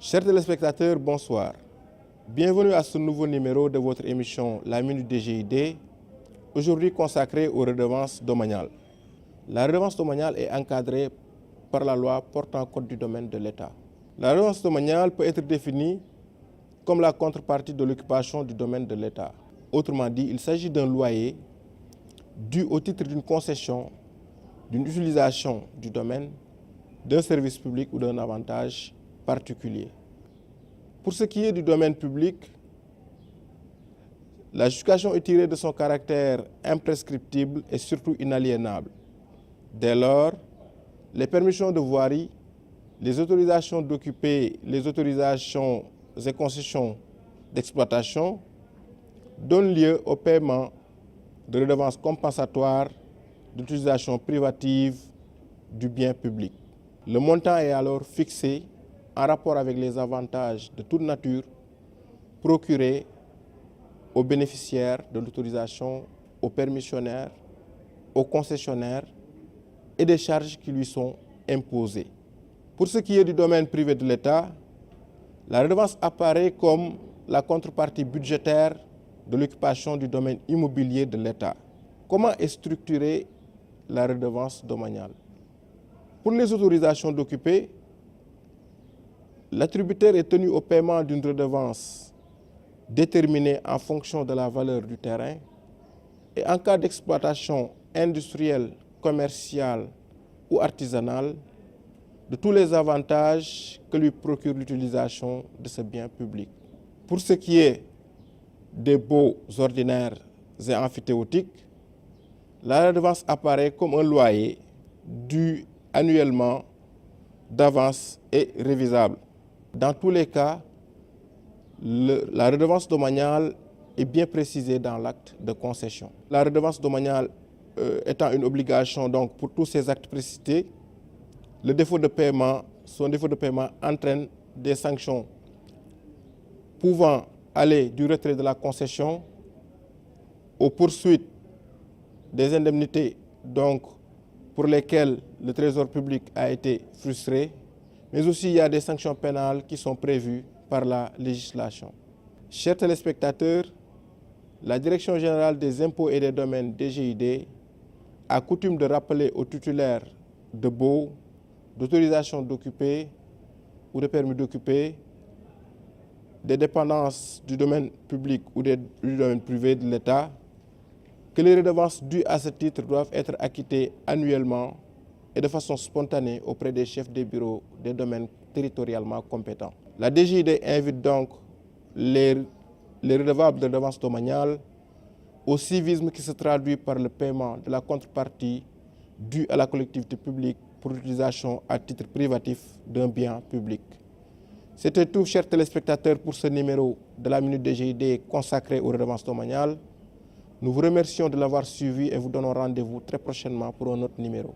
Chers téléspectateurs, bonsoir. Bienvenue à ce nouveau numéro de votre émission La Minute DGID, aujourd'hui consacrée aux redevances domaniales. La redevance domaniale est encadrée par la loi portant code du domaine de l'État. La redevance domaniale peut être définie comme la contrepartie de l'occupation du domaine de l'État. Autrement dit, il s'agit d'un loyer dû au titre d'une concession, d'une utilisation du domaine, d'un service public ou d'un avantage particulier. Pour ce qui est du domaine public, la justification est tirée de son caractère imprescriptible et surtout inaliénable. Dès lors, les permissions de voirie, les autorisations d'occuper, les autorisations et concessions d'exploitation donnent lieu au paiement de redevances compensatoires d'utilisation privative du bien public. Le montant est alors fixé en rapport avec les avantages de toute nature procurés aux bénéficiaires de l'autorisation, aux permissionnaires, aux concessionnaires et des charges qui lui sont imposées. Pour ce qui est du domaine privé de l'État, la redevance apparaît comme la contrepartie budgétaire de l'occupation du domaine immobilier de l'État. Comment est structurée la redevance domaniale? Pour les autorisations d'occuper, l'attributaire est tenu au paiement d'une redevance déterminée en fonction de la valeur du terrain et en cas d'exploitation industrielle, commerciale ou artisanale, de tous les avantages que lui procure l'utilisation de ce bien public. Pour ce qui est des baux ordinaires et emphytéotiques, la redevance apparaît comme un loyer dû annuellement d'avance et révisable. Dans tous les cas, la redevance domaniale est bien précisée dans l'acte de concession. La redevance domaniale étant une obligation donc pour tous ces actes précités, son défaut de paiement entraîne des sanctions pouvant aller du retrait de la concession aux poursuites des indemnités donc pour lesquelles le trésor public a été frustré, mais aussi il y a des sanctions pénales qui sont prévues par la législation. Chers téléspectateurs, la Direction générale des impôts et des domaines DGID a coutume de rappeler aux titulaires de baux, d'autorisation d'occuper ou de permis d'occuper, des dépendances du domaine public ou du domaine privé de l'État, que les redevances dues à ce titre doivent être acquittées annuellement et de façon spontanée auprès des chefs des bureaux des domaines territorialement compétents. La DGID invite donc les redevables de redevances domaniales au civisme qui se traduit par le paiement de la contrepartie due à la collectivité publique pour l'utilisation à titre privatif d'un bien public. C'était tout, chers téléspectateurs, pour ce numéro de la Minute DGID consacrée aux redevances domaniales. Nous vous remercions de l'avoir suivi et vous donnons rendez-vous très prochainement pour un autre numéro.